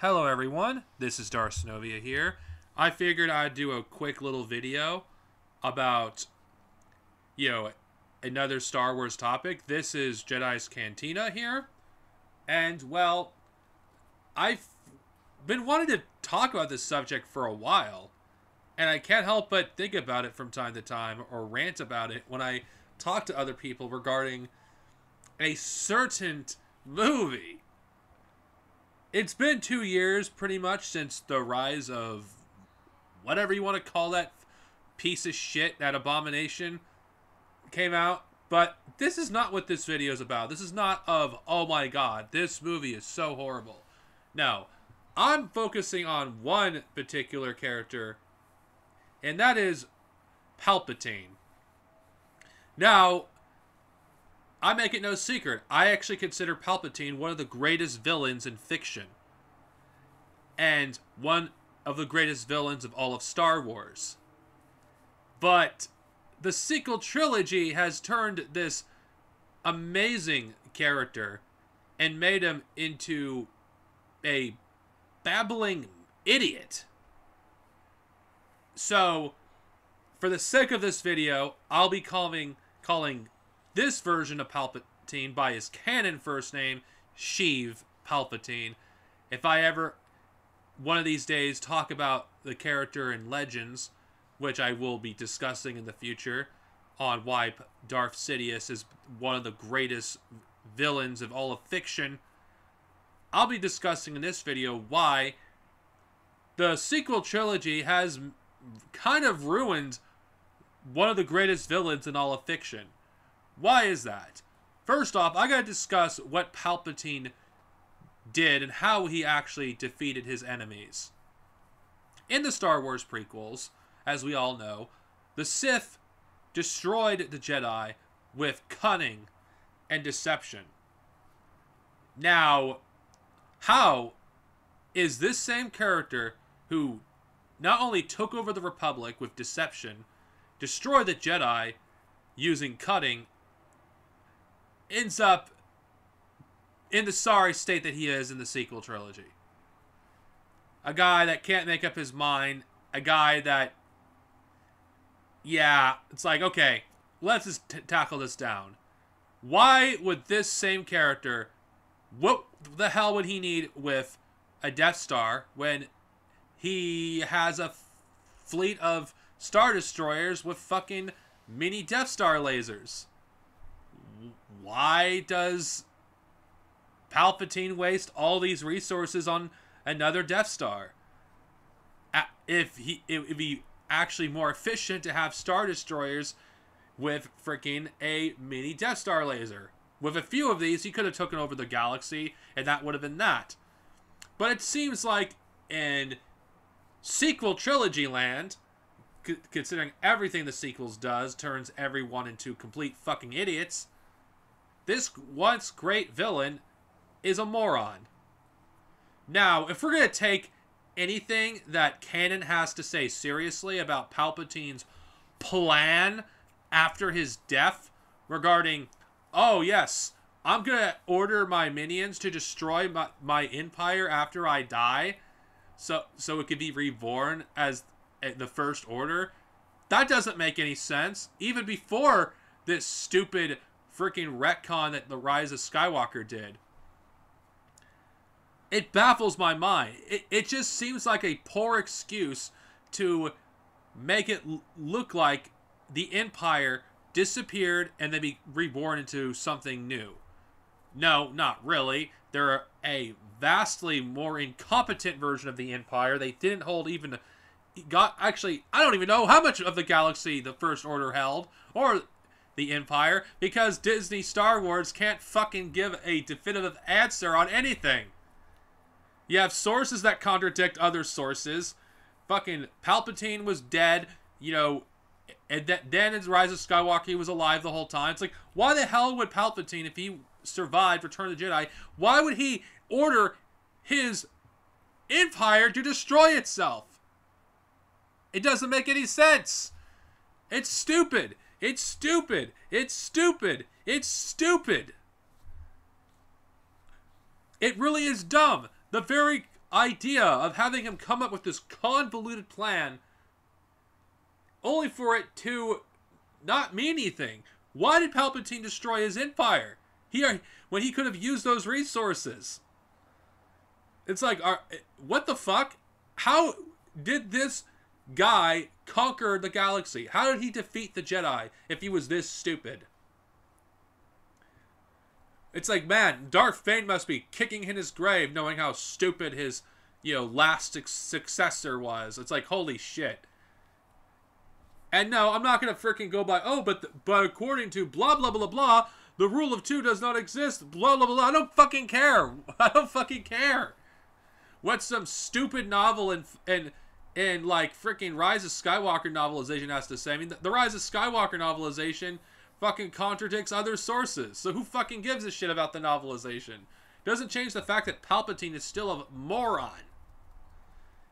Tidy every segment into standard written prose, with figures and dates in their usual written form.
Hello everyone, this is Darcenovia here. I figured I'd do a quick little video about, another Star Wars topic. This is Jedis Cantina here. And, well, I've been wanting to talk about this subject for a while. And I can't help but think about it from time to time, or rant about it when I talk to other people regarding a certain movie. It's been 2 years, pretty much, since the rise of whatever you want to call that piece of shit, that abomination, came out. But this is not what this video is about. This is not of, oh my god, this movie is so horrible. No, I'm focusing on one particular character, and that is Palpatine. Now, I make it no secret, I actually consider Palpatine one of the greatest villains in fiction. And one of the greatest villains of all of Star Wars. But the sequel trilogy has turned this amazing character and made him into a babbling idiot. So, for the sake of this video, I'll be calling this version of Palpatine by his canon first name, Sheev Palpatine. If I ever, one of these days, talk about the character in Legends, which I will be discussing in the future, on why Darth Sidious is one of the greatest villains of all of fiction, I'll be discussing in this video why the sequel trilogy has kind of ruined one of the greatest villains in all of fiction. Why is that? First off, I gotta discuss what Palpatine did and how he actually defeated his enemies. In the Star Wars prequels, as we all know, the Sith destroyed the Jedi with cunning and deception. Now, how is this same character who not only took over the Republic with deception, destroyed the Jedi using cunning, ends up in the sorry state that he is in the sequel trilogy? A guy that can't make up his mind. A guy that, it's like, okay, let's just tackle this down. Why would this same character, what the hell would he need with a Death Star when he has a fleet of Star Destroyers with fucking mini Death Star lasers? He does Palpatine waste all these resources on another Death Star? If it'd be actually more efficient to have Star Destroyers with freaking a mini Death Star laser. With a few of these, he could have taken over the galaxy, and that would have been that. But it seems like in sequel trilogy land, considering everything the sequels does turns everyone into complete fucking idiots, this once great villain is a moron. Now, if we're going to take anything that Canon has to say seriously about Palpatine's plan after his death regarding, oh yes, I'm going to order my minions to destroy my empire after I die so it could be reborn as the First Order, that doesn't make any sense. Even before this stupid freaking retcon that the Rise of Skywalker did. It baffles my mind. It just seems like a poor excuse to make it look like the Empire disappeared and then be reborn into something new. No, not really. They're a vastly more incompetent version of the Empire. They didn't hold even... Actually, I don't even know how much of the galaxy the First Order held, or the Empire, because Disney Star Wars can't fucking give a definitive answer on anything. You have sources that contradict other sources. Fucking Palpatine was dead, and then in the Rise of Skywalker he was alive the whole time. It's like, why the hell would Palpatine, if he survived Return of the Jedi, why would he order his Empire to destroy itself? It doesn't make any sense. It's stupid. It's stupid. It's stupid. It's stupid. It really is dumb. The very idea of having him come up with this convoluted plan only for it to not mean anything. Why did Palpatine destroy his empire? When he could have used those resources. It's like, what the fuck? How did this guy conquer the galaxy? How did he defeat the Jedi if he was this stupid? It's like, man, Darth Bane must be kicking in his grave knowing how stupid his, last successor was. It's like, holy shit. And no, I'm not going to freaking go by, but according to blah, blah, blah, blah, the rule of two does not exist, blah, blah, blah. I don't fucking care. I don't fucking care. What some stupid novel and like freaking Rise of Skywalker novelization has to say. I mean, the Rise of Skywalker novelization fucking contradicts other sources. So who fucking gives a shit about the novelization? Doesn't change the fact that Palpatine is still a moron.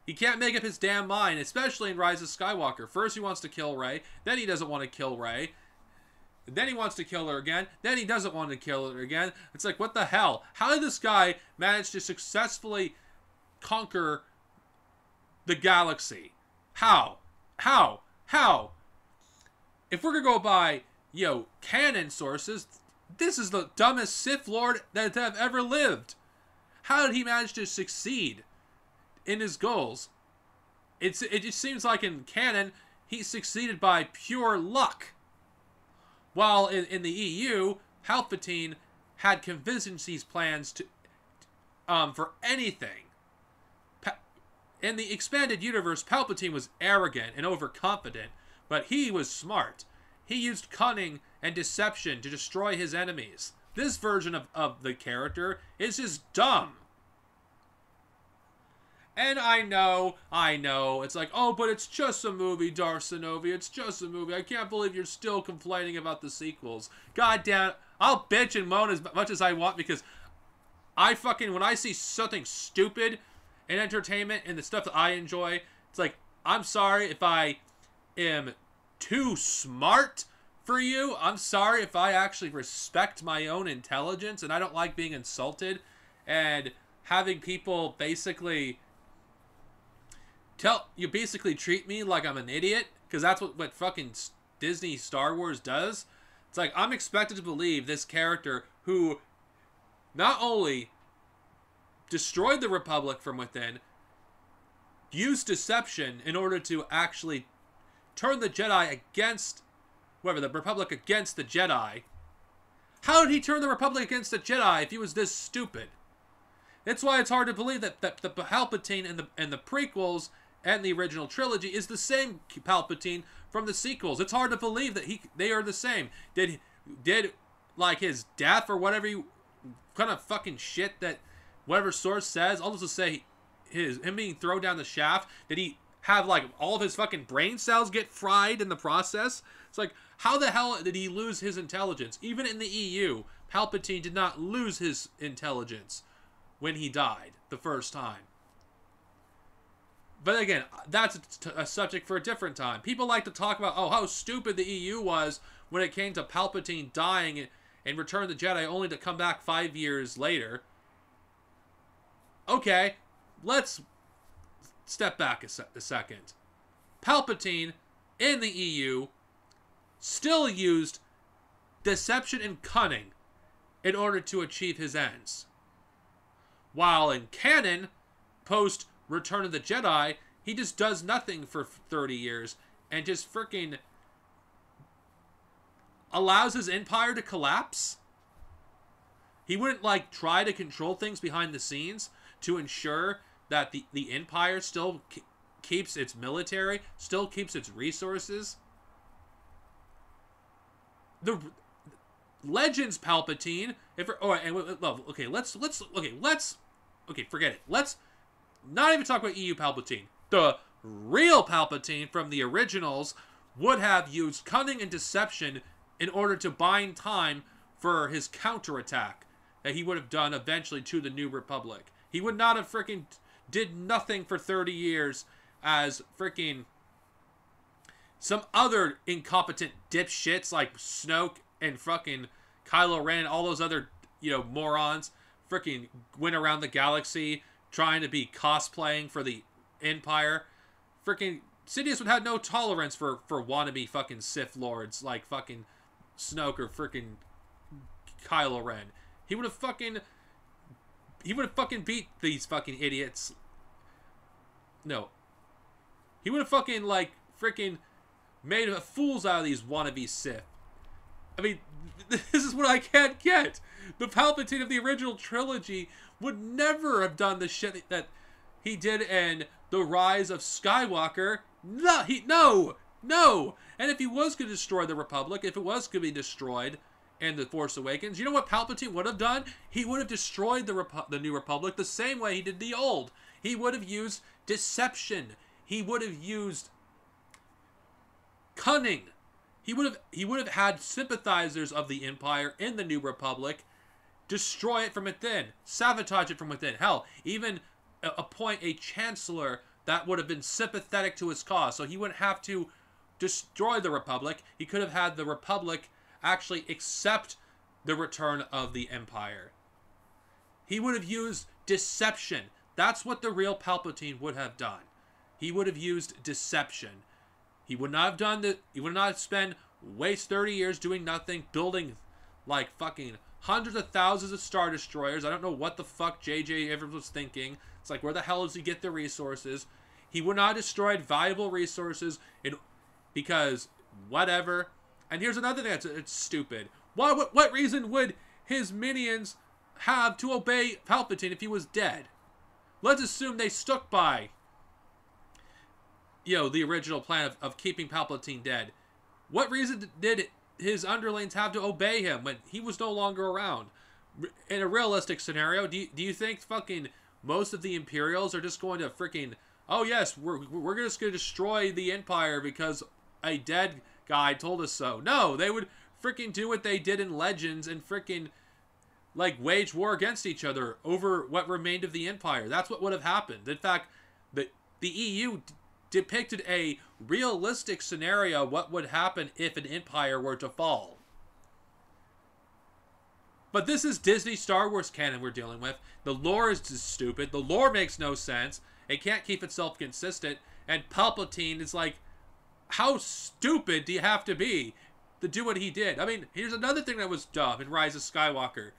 He can't make up his damn mind, especially in Rise of Skywalker. First he wants to kill Rey, then he doesn't want to kill Rey. Then he wants to kill her again, then he doesn't want to kill her again. It's like, what the hell? How did this guy manage to successfully conquer the galaxy? How? If we're gonna go by, canon sources, this is the dumbest Sith Lord that have ever lived. How did he manage to succeed in his goals? It just seems like in canon, he succeeded by pure luck. While in the EU, Palpatine had contingencies plans to for anything. In the expanded universe, Palpatine was arrogant and overconfident, but he was smart. He used cunning and deception to destroy his enemies. This version of the character is just dumb. And I know, it's like, but it's just a movie, Darth Sanovi, it's just a movie. I can't believe you're still complaining about the sequels. God damn it, I'll bitch and moan as much as I want, because when I see something stupid in entertainment and the stuff that I enjoy, it's like, I'm sorry if I am too smart for you. I'm sorry if I actually respect my own intelligence and I don't like being insulted and having people basically treat me like I'm an idiot, because that's what fucking Disney Star Wars does. It's like, I'm expected to believe this character who not only destroyed the Republic from within, used deception in order to actually turn the Jedi against, the Republic against the Jedi. How did he turn the Republic against the Jedi if he was this stupid? That's why it's hard to believe that the Palpatine in the prequels and the original trilogy is the same Palpatine from the sequels. It's hard to believe that they are the same. Did like his death or whatever kind of fucking shit that whatever source says, I'll just say him being thrown down the shaft, did he have like all of his fucking brain cells get fried in the process? It's like, how the hell did he lose his intelligence? Even in the EU, Palpatine did not lose his intelligence when he died the first time. But again, that's a subject for a different time. People like to talk about, how stupid the EU was when it came to Palpatine dying in Return of the Jedi, only to come back 5 years later. Okay, let's step back a second. Palpatine in the EU still used deception and cunning in order to achieve his ends. While in canon, post Return of the Jedi, he just does nothing for 30 years and just freaking allows his empire to collapse. He wouldn't try to control things behind the scenes to ensure that the empire still keeps its military, still keeps its resources. The Legends Palpatine, forget it. Let's not even talk about EU Palpatine. The real Palpatine from the originals would have used cunning and deception in order to bind time for his counterattack that he would have done eventually to the New Republic. He would not have freaking did nothing for 30 years as freaking some other incompetent dipshits like Snoke and fucking Kylo Ren and all those other, morons freaking went around the galaxy trying to be cosplaying for the Empire. Freaking Sidious would have no tolerance for wannabe fucking Sith Lords like fucking Snoke or freaking Kylo Ren. He would have fucking beat these fucking idiots. No. He would have fucking, like, freaking made fools out of these wannabe Sith. I mean, this is what I can't get. The Palpatine of the original trilogy would never have done the shit that he did in The Rise of Skywalker. No! And if he was going to destroy the Republic, if it was going to be destroyed in The Force Awakens, you know what Palpatine would have done? He would have destroyed the New Republic the same way he did the old. He would have used deception. He would have used cunning. He would have had sympathizers of the Empire in the New Republic destroy it from within, sabotage it from within. Hell, even appoint a chancellor that would have been sympathetic to his cause, so he wouldn't have to destroy the Republic. He could have had the Republic actually accept the return of the Empire. He would have used deception. That's what the real Palpatine would have done. He would have used deception. He would not have done that. He would not have waste 30 years doing nothing, building like fucking hundreds of thousands of Star Destroyers. I don't know what the fuck J.J. Abrams was thinking. It's like, where the hell does he get the resources? He would not have destroyed valuable resources because whatever. And here's another thing it's stupid. What reason would his minions have to obey Palpatine if he was dead? Let's assume they stuck by, the original plan of keeping Palpatine dead. What reason did his underlings have to obey him when he was no longer around? In a realistic scenario, do you think fucking most of the Imperials are just going to freaking, oh yes, we're just going to destroy the Empire because a dead guy told us so? No, they would freaking do what they did in Legends and freaking like wage war against each other over what remained of the Empire. That's what would have happened. In fact, the EU depicted a realistic scenario what would happen if an empire were to fall. But this is Disney Star Wars canon we're dealing with. The lore is just stupid. The lore makes no sense. It can't keep itself consistent. And Palpatine is like, how stupid do you have to be to do what he did? I mean, here's another thing that was dumb in Rise of Skywalker.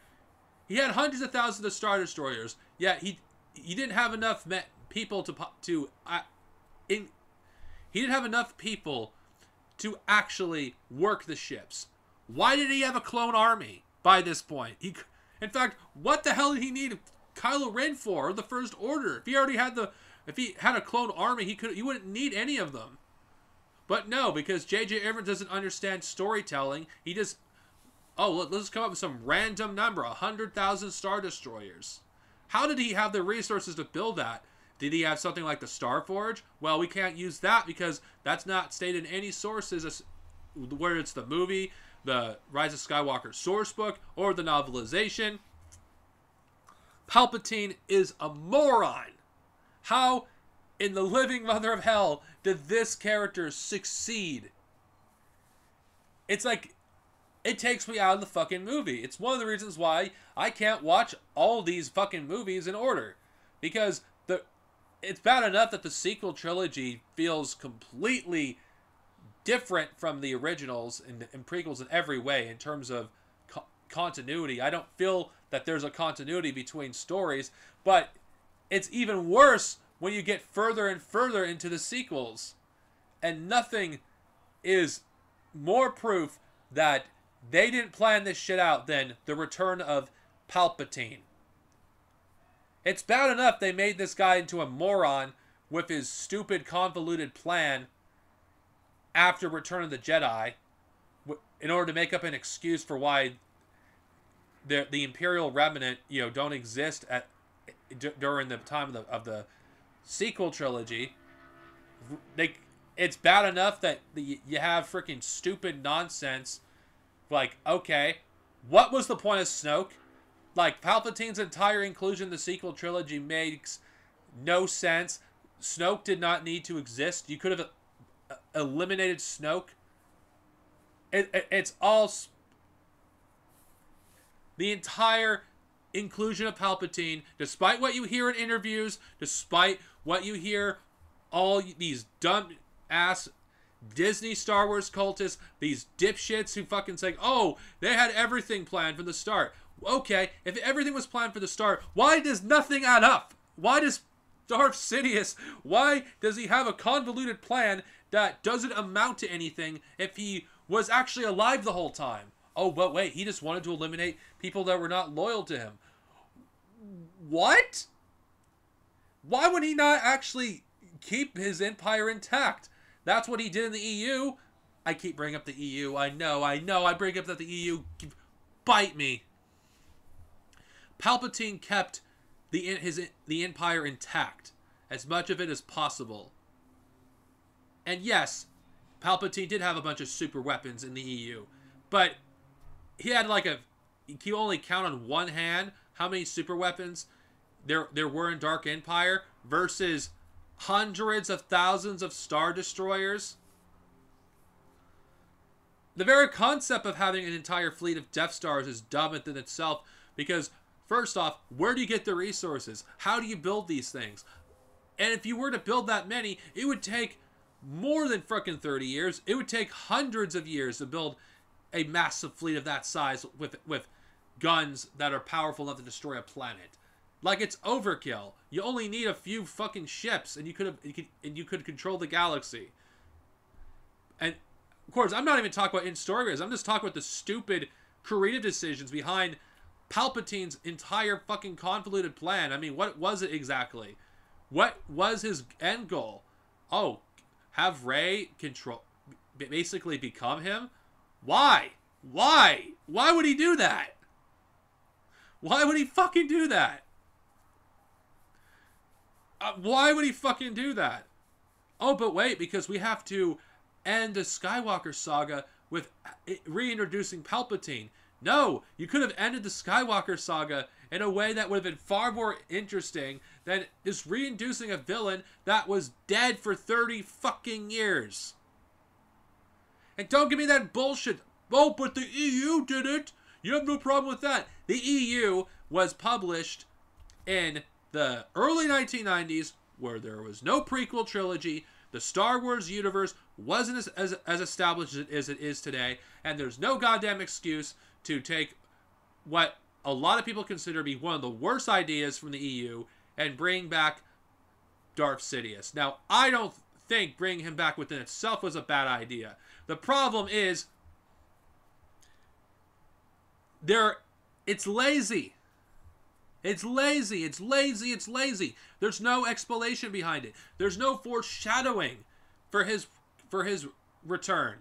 He had hundreds of thousands of Star Destroyers. Yet he didn't have enough people he didn't have enough people to actually work the ships. Why did he have a clone army by this point? In fact, what the hell did he need Kylo Ren for, or the First Order? If he had a clone army, he wouldn't need any of them. But no, because J.J. Abrams doesn't understand storytelling, he just, let's come up with some random number, 100,000 Star Destroyers. How did he have the resources to build that? Did he have something like the Starforge? Well, we can't use that because that's not stated in any sources, whether it's the movie, the Rise of Skywalker source book, or the novelization. Palpatine is a moron. How in the living mother of hell did this character succeed? It's like, it takes me out of the fucking movie. It's one of the reasons why I can't watch all these fucking movies in order. Because it's bad enough that the sequel trilogy feels completely different from the originals and prequels in every way in terms of continuity. I don't feel that there's a continuity between stories, but it's even worse when you get further and further into the sequels. And nothing is more proof that they didn't plan this shit out than the return of Palpatine. It's bad enough they made this guy into a moron with his stupid convoluted plan after Return of the Jedi in order to make up an excuse for why the Imperial Remnant, don't exist during the time of the sequel trilogy. It's bad enough that you have freaking stupid nonsense. Like, okay, what was the point of Snoke? Like, Palpatine's entire inclusion in the sequel trilogy makes no sense. Snoke did not need to exist. You could have eliminated Snoke. It's all... The entire inclusion of Palpatine, despite what you hear in interviews, despite what you hear all these dumb-ass Disney Star Wars cultists, these dipshits who fucking say, oh, they had everything planned from the start. Okay, if everything was planned from the start, why does nothing add up? Why does Darth Sidious, why does he have a convoluted plan that doesn't amount to anything if he was actually alive the whole time? Oh, but wait, he just wanted to eliminate people that were not loyal to him. What? Why would he not actually keep his empire intact? That's what he did in the EU. I keep bringing up the EU. I know. I bring up that the EU. Bite me. Palpatine kept the empire intact. As much of it as possible. And yes, Palpatine did have a bunch of super weapons in the EU. But he had like you can only count on one hand how many super weapons there were in Dark Empire versus hundreds of thousands of Star Destroyers. The very concept of having an entire fleet of Death Stars is dumb within itself because, first off, where do you get the resources? How do you build these things? And if you were to build that many, it would take more than frickin' 30 years. It would take hundreds of years to build a massive fleet of that size with guns that are powerful enough to destroy a planet. Like, it's overkill. You only need a few fucking ships, and you could control the galaxy. And of course, I'm not even talking about in-story. I'm just talking about the stupid creative decisions behind Palpatine's entire fucking convoluted plan. I mean, what was it exactly? What was his end goal? Oh, have Rey basically become him? Why? Why? Why would he do that? Why would he fucking do that? Why would he fucking do that? Oh, but wait, because we have to end the Skywalker saga with reintroducing Palpatine. No, you could have ended the Skywalker saga in a way that would have been far more interesting than just reintroducing a villain that was dead for 30 fucking years. And don't give me that bullshit. Oh, but the EU did it. You have no problem with that. The EU was published in the early 1990s where there was no prequel trilogy. The Star Wars universe wasn't as established as it is today. And there's no goddamn excuse to take what a lot of people consider to be one of the worst ideas from the EU and bring back Darth Sidious. Now, I don't think bringing him back within itself was a bad idea. The problem is, it's lazy. It's lazy. It's lazy. It's lazy. There's no explanation behind it. There's no foreshadowing for his return.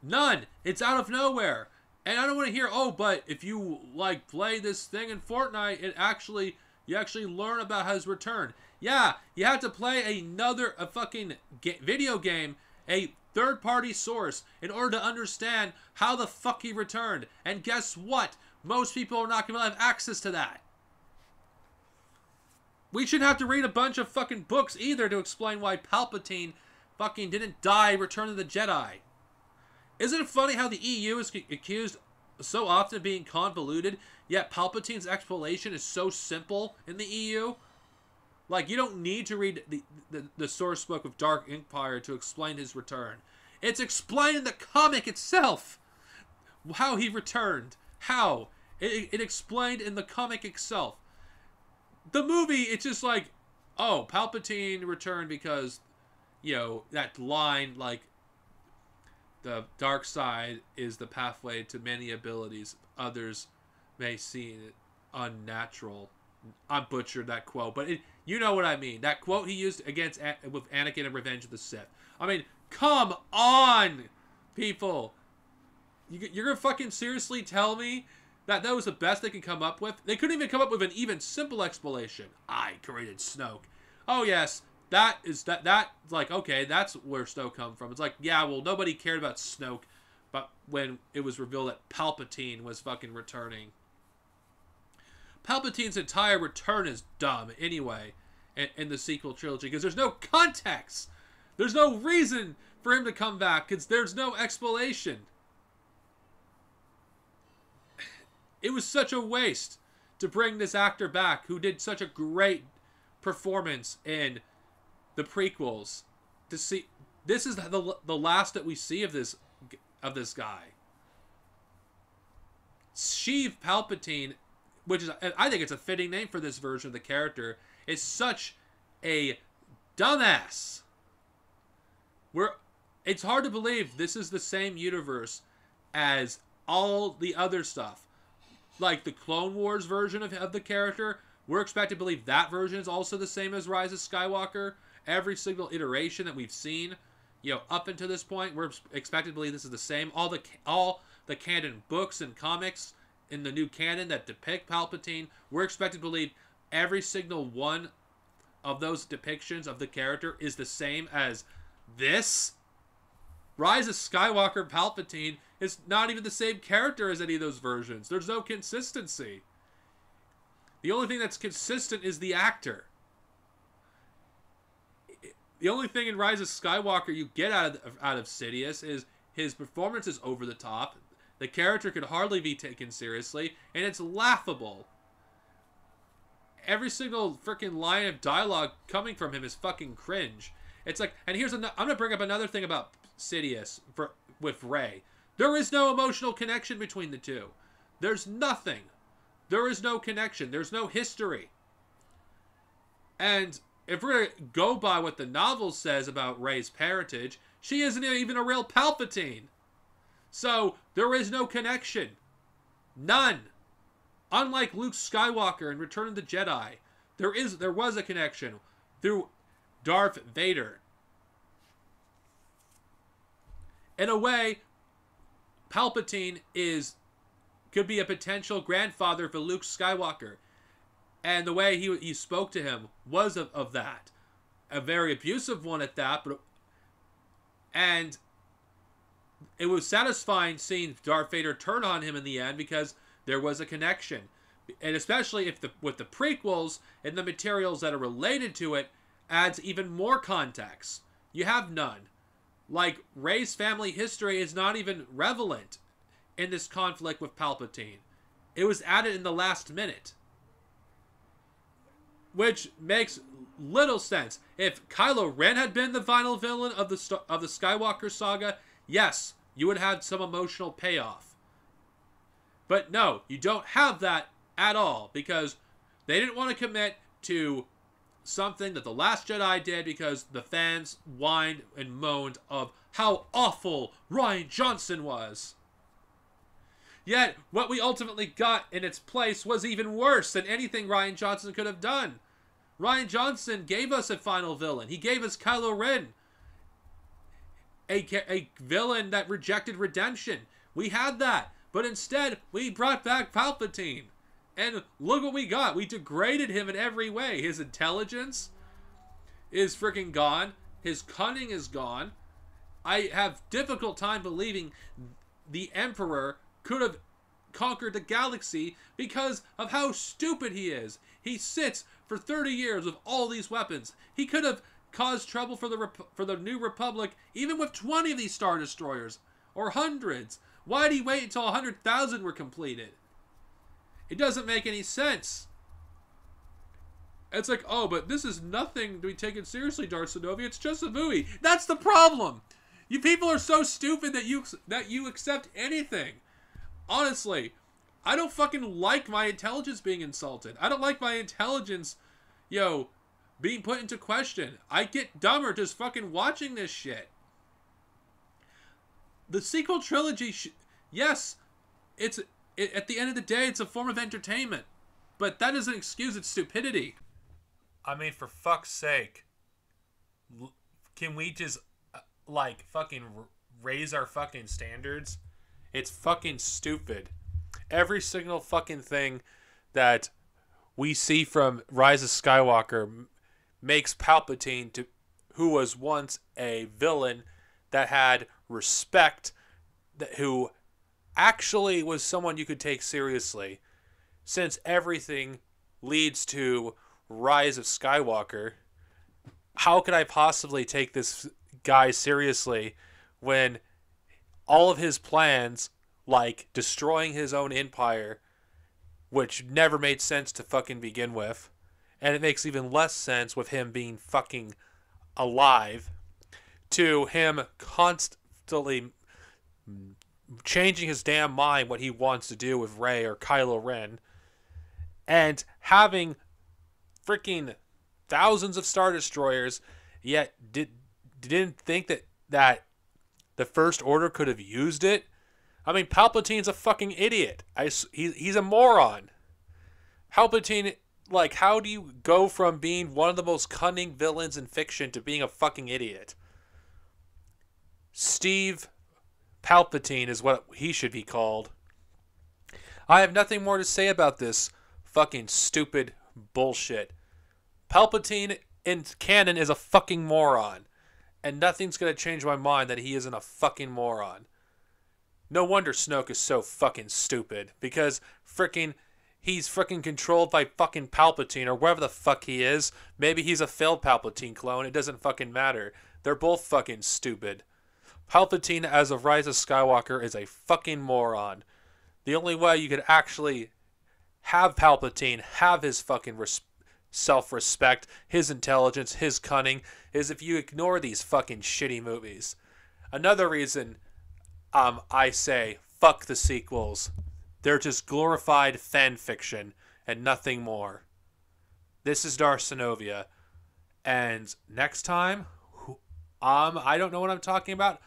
None. It's out of nowhere. And I don't want to hear, oh, but if you like play this thing in Fortnite, you actually learn about his return. Yeah, you have to play a fucking video game, a third-party source, in order to understand how the fuck he returned. And guess what? Most people are not going to have access to that. We shouldn't have to read a bunch of fucking books either to explain why Palpatine fucking didn't die Return of the Jedi. Isn't it funny how the EU is accused so often of being convoluted, yet Palpatine's explanation is so simple in the EU? Like, you don't need to read the source book of Dark Empire to explain his return. It's explained in the comic itself how he returned. How? It explained in the comic itself. The movie, it's just like, oh, Palpatine returned because, you know, that line, like, the dark side is the pathway to many abilities. Others may see it unnatural. I butchered that quote, but you know what I mean. That quote he used with Anakin in Revenge of the Sith. I mean, come on, people. You're going to fucking seriously tell me that was the best they could come up with? They couldn't even come up with an even simple explanation. I created Snoke. Oh, yes. That's like, okay, that's where Snoke come from. It's like, yeah, well, nobody cared about Snoke, but when it was revealed that Palpatine was fucking returning. Palpatine's entire return is dumb anyway in the sequel trilogy because there's no context. There's no reason for him to come back because there's no explanation. It was such a waste to bring this actor back who did such a great performance in the prequels. To see, this is the last that we see of this guy. Sheev Palpatine, which is, I think it's a fitting name for this version of the character, is such a dumbass. It's hard to believe this is the same universe as all the other stuff. Like the Clone Wars version of the character, we're expected to believe that version is also the same as Rise of Skywalker. Every single iteration that we've seen, up until this point, we're expected to believe this is the same. All the canon books and comics in the new canon that depict Palpatine, we're expected to believe every single one of those depictions of the character is the same as this. Rise of Skywalker Palpatine is not even the same character as any of those versions. There's no consistency. The only thing that's consistent is the actor. The only thing in Rise of Skywalker you get out of Sidious is his performance is over the top. The character could hardly be taken seriously, and it's laughable. Every single freaking line of dialogue coming from him is fucking cringe. It's like, and here's I'm gonna bring up another thing about Sidious with Rey. There is no emotional connection between the two. There's nothing. There is no connection. There's no history. And if we're gonna go by what the novel says about Rey's parentage, she isn't even a real Palpatine. So there is no connection. None. Unlike Luke Skywalker in Return of the Jedi, there was a connection through Darth Vader. In a way, Palpatine could be a potential grandfather for Luke Skywalker. And the way he spoke to him was of that. A very abusive one at that. And it was satisfying seeing Darth Vader turn on him in the end because there was a connection. And especially with the prequels and the materials that are related to it adds even more context. You have none. Like, Rey's family history is not even relevant in this conflict with Palpatine. It was added in the last minute. Which makes little sense. If Kylo Ren had been the final villain of the Skywalker saga, yes, you would have some emotional payoff. But no, you don't have that at all, because they didn't want to commit to something that The Last Jedi did because the fans whined and moaned of how awful Rian Johnson was. Yet, what we ultimately got in its place was even worse than anything Rian Johnson could have done. Rian gave us a final villain. He gave us Kylo Ren. A villain that rejected redemption. We had that. But instead, we brought back Palpatine. And look what we got. We degraded him in every way. His intelligence is freaking gone. His cunning is gone. I have difficult time believing the Emperor could have conquered the galaxy because of how stupid he is. He sits for 30 years with all these weapons. He could have caused trouble for the New Republic even with 20 of these Star Destroyers. Or hundreds. Why did he wait until 100,000 were completed? It doesn't make any sense. It's like, oh, but this is nothing to be taken seriously, Darth Sidious. It's just a movie. That's the problem. You people are so stupid that you accept anything. Honestly, I don't fucking like my intelligence being insulted. I don't like my intelligence, being put into question. I get dumber just fucking watching this shit. The sequel trilogy, yes, at the end of the day, it's a form of entertainment. But that doesn't excuse its stupidity. I mean, for fuck's sake. Can we just, fucking raise our fucking standards? It's fucking stupid. Every single fucking thing that we see from Rise of Skywalker makes Palpatine, who was once a villain that had respect, who actually was someone you could take seriously. Since everything leads to Rise of Skywalker, how could I possibly take this guy seriously when all of his plans, like destroying his own empire, which never made sense to fucking begin with. And it makes even less sense with him being fucking alive, to him constantly changing his damn mind what he wants to do with Rey or Kylo Ren, and having freaking thousands of Star Destroyers, yet didn't think that the First Order could have used it. I mean, Palpatine's a fucking idiot. He's a moron. Palpatine, like, how do you go from being one of the most cunning villains in fiction to being a fucking idiot? Steve Palpatine is what he should be called. I have nothing more to say about this fucking stupid bullshit. Palpatine in canon is a fucking moron. And nothing's gonna change my mind that he isn't a fucking moron. No wonder Snoke is so fucking stupid. Because he's freaking controlled by fucking Palpatine or wherever the fuck he is. Maybe he's a failed Palpatine clone. It doesn't fucking matter. They're both fucking stupid. Palpatine as a Rise of Skywalker is a fucking moron. The only way you could actually have Palpatine have his fucking self-respect, his intelligence, his cunning, is if you ignore these fucking shitty movies. Another reason I say fuck the sequels. They're just glorified fan fiction and nothing more. This is Darcenovia, and next time, I don't know what I'm talking about,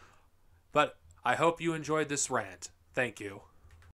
but I hope you enjoyed this rant. Thank you.